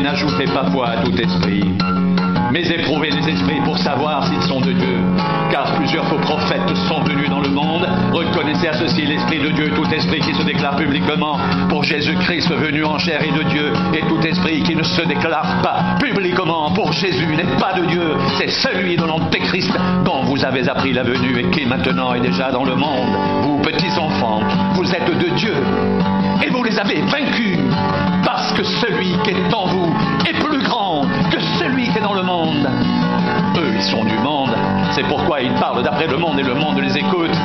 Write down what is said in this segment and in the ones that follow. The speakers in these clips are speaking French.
n'ajoutez pas foi à tout esprit. Mais éprouvez les esprits pour savoir s'ils sont de Dieu. Car plusieurs faux prophètes sont venus dans le monde. Reconnaissez à ceci l'Esprit de Dieu, tout esprit qui se déclare publiquement pour Jésus-Christ venu en chair et de Dieu, et tout esprit qui ne se déclare pas publiquement pour Jésus n'est pas de Dieu. C'est celui de l'Antéchrist dont vous avez appris la venue et qui maintenant est déjà dans le monde. Vous, petits enfants, vous êtes de Dieu et vous les avez vaincus, parce que celui qui est en vous est plus grand que celui qui est dans le monde. Eux, ils sont du monde, c'est pourquoi ils parlent d'après le monde et le monde les écoute.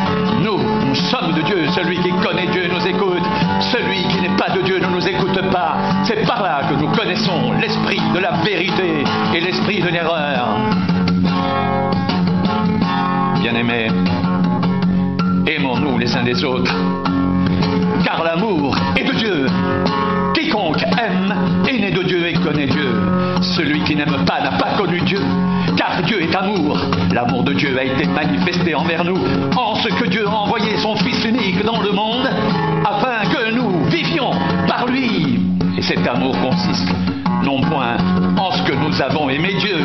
Nous sommes de Dieu, celui qui connaît Dieu nous écoute, celui qui n'est pas de Dieu ne nous écoute pas. C'est par là que nous connaissons l'esprit de la vérité et l'esprit de l'erreur. Bien-aimés, aimons-nous les uns des autres, car l'amour est de Dieu. Quiconque aime est né de Dieu et connaît Dieu. Celui qui n'aime pas n'a pas connu Dieu, car Dieu est amour. L'amour de Dieu a été manifesté envers nous, en ce que Dieu a envoyé son Fils unique dans le monde, afin que nous vivions par lui. Et cet amour consiste non point en ce que nous avons aimé Dieu,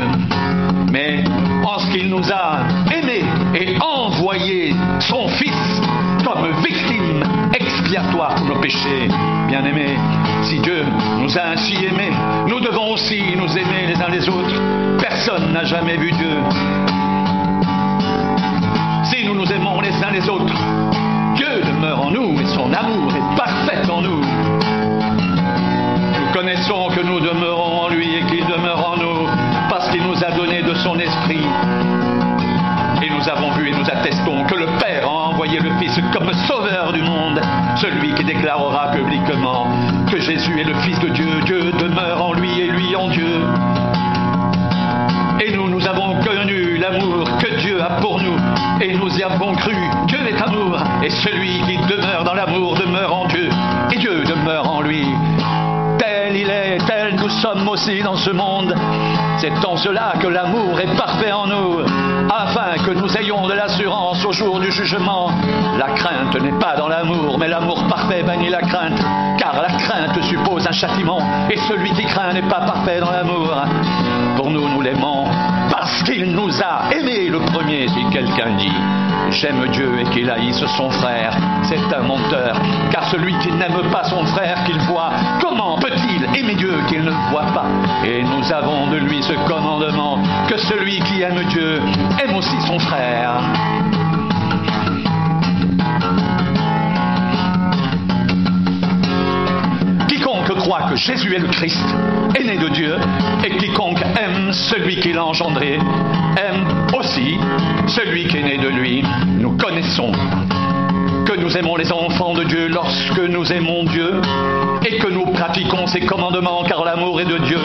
mais en ce qu'il nous a aimés et envoyé son Fils comme victime expiatoire pour nos péchés. Bien-aimés, si Dieu nous a ainsi aimés, nous devons aussi nous aimer les uns les autres. Personne n'a jamais vu Dieu. Si nous nous aimons les uns les autres, Dieu demeure en nous et son amour est parfait en nous. Nous connaissons que nous demeurons en lui et qu'il demeure en nous parce qu'il nous a donné de son esprit. Et nous avons vu et nous attestons que le Père a envoyé le Fils comme sauveur du monde, celui qui déclarera publiquement que Jésus est le Fils de Dieu. Dieu demeure en lui et lui en Dieu. Et nous avons connu l'amour que Dieu a pour nous et nous y avons cru. Dieu est amour et celui qui demeure dans l'amour demeure en Dieu et Dieu demeure en lui. Tel il est, tel nous sommes aussi dans ce monde. C'est en cela que l'amour est parfait en nous, afin que nous ayons de l'assurance au jour du jugement. La crainte n'est pas dans l'amour, mais l'amour parfait bannit la crainte, car la crainte suppose un châtiment, et celui qui craint n'est pas parfait dans l'amour. Pour nous, nous l'aimons, parce qu'il nous a aimés le premier. Si quelqu'un dit « J'aime Dieu » et qu'il haïsse son frère, c'est un menteur, car celui qui n'aime pas son frère qu'il voit, comment peut-il aimer Dieu qu'il ne voit pas? Et nous avons de lui ce commandement, que celui qui aime Dieu aime aussi son frère. Quiconque croit que Jésus est le Christ est né de Dieu, et quiconque aime celui qui l'a engendré aime aussi celui qui est né de lui. Nous connaissons que nous aimons les enfants de Dieu lorsque nous aimons Dieu et que nous pratiquons ses commandements, car l'amour est de Dieu.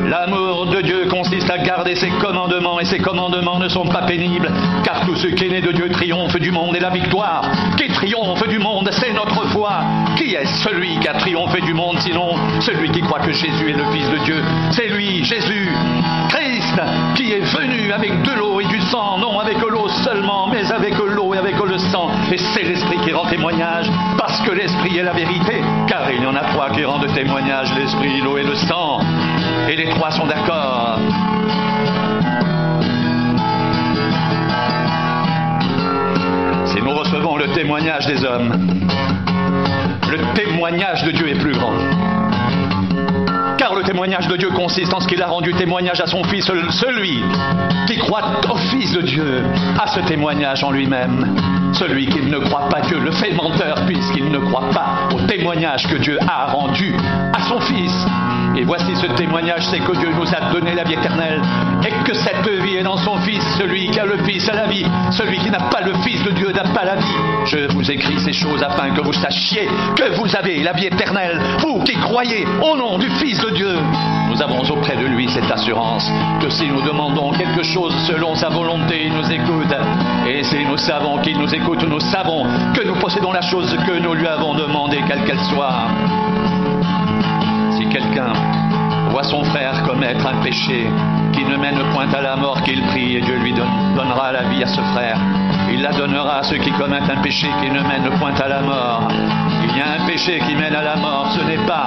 L'amour de Dieu consiste à garder ses commandements, et ses commandements ne sont pas pénibles, car tout ce qui est né de Dieu triomphe du monde, et la victoire qui triomphe du monde, c'est notre foi. Qui est celui qui a triomphé du monde, sinon celui qui croit que Jésus est le Fils de Dieu? C'est lui, Jésus, Christ, qui est venu avec de l'eau et du sang, non avec l'eau seulement, mais avec l'eau et avec le sang. Et c'est l'Esprit qui rend témoignage, parce que l'Esprit est la vérité, car il y en a trois qui rendent témoignage, l'Esprit, l'eau et le sang. Et les trois sont d'accord. Si nous recevons le témoignage des hommes, le témoignage de Dieu est plus grand. Car le témoignage de Dieu consiste en ce qu'il a rendu témoignage à son Fils. Celui qui croit au Fils de Dieu a ce témoignage en lui-même. Celui qui ne croit pas Dieu le fait menteur, puisqu'il ne croit pas au témoignage que Dieu a rendu à son Fils. Et voici ce témoignage, c'est que Dieu nous a donné la vie éternelle, et que cette vie est dans son Fils. Celui qui a le Fils a la vie, celui qui n'a pas le Fils de Dieu n'a pas la vie. Je vous écris ces choses afin que vous sachiez que vous avez la vie éternelle, vous qui croyez au nom du Fils de Dieu. Nous avons auprès de lui cette assurance, que si nous demandons quelque chose selon sa volonté, il nous écoute. Et si nous savons qu'il nous écoute, nous savons que nous possédons la chose que nous lui avons demandée, quelle qu'elle soit. Si quelqu'un voit son frère commettre un péché qui ne mène point à la mort, qu'il prie, et Dieu lui donnera la vie à ce frère. Il la donnera à ceux qui commettent un péché qui ne mène point à la mort. Il y a un péché qui mène à la mort, ce n'est pas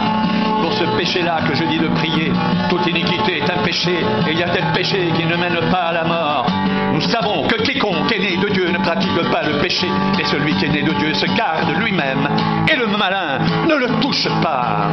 pour ce péché-là que je dis de prier. Toute iniquité est un péché, et il y a tel péché qui ne mène pas à la mort. Nous savons que quiconque est né de Dieu ne pratique pas le péché, et celui qui est né de Dieu se garde lui-même, et le malin ne le touche pas.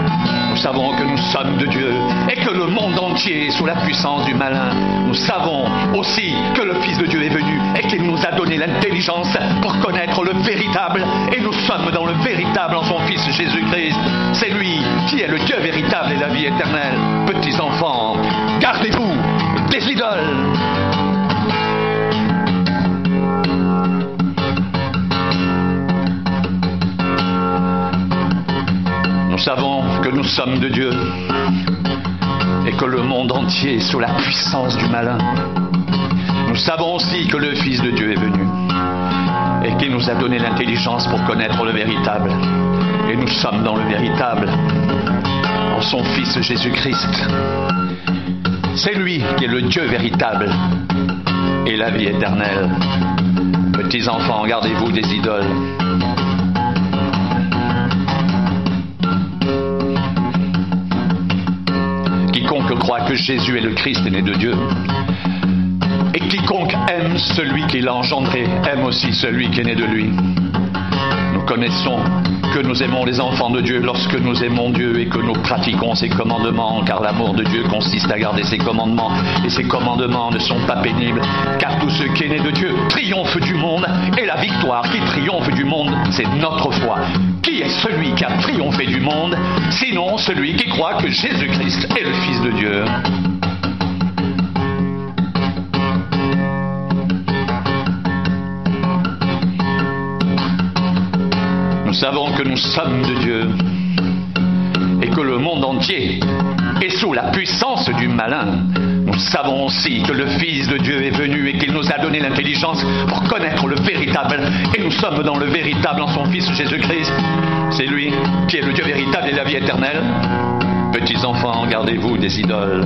Nous savons que nous sommes de Dieu, et que le monde entier est sous la puissance du malin. Nous savons aussi que le Fils de Dieu est venu, et qu'il nous a donné l'intelligence pour connaître le véritable, et nous sommes dans le véritable en son Fils Jésus-Christ. C'est lui qui est le Dieu véritable et la vie éternelle. Petits enfants, gardez-vous des idoles. Nous savons que nous sommes de Dieu et que le monde entier est sous la puissance du malin. Nous savons aussi que le Fils de Dieu est venu et qu'il nous a donné l'intelligence pour connaître le véritable. Et nous sommes dans le véritable, en son Fils Jésus-Christ. C'est lui qui est le Dieu véritable et la vie éternelle. Petits enfants, gardez-vous des idoles. Quiconque croit que Jésus est le Christ est né de Dieu. Et quiconque aime celui qui l'a engendré, aime aussi celui qui est né de lui. Nous connaissons que nous aimons les enfants de Dieu lorsque nous aimons Dieu et que nous pratiquons ses commandements, car l'amour de Dieu consiste à garder ses commandements, et ses commandements ne sont pas pénibles, car tout ce qui est né de Dieu triomphe du monde, et la victoire qui triomphe du monde, c'est notre foi. Qui est celui qui a triomphé du monde, sinon celui qui croit que Jésus-Christ est le Fils de Dieu? Nous savons que nous sommes de Dieu et que le monde entier est sous la puissance du malin. Nous savons aussi que le Fils de Dieu est venu et qu'il nous a donné l'intelligence pour connaître le véritable. Et nous sommes dans le véritable en son Fils Jésus-Christ. C'est lui qui est le Dieu véritable et la vie éternelle. Petits enfants, gardez-vous des idoles.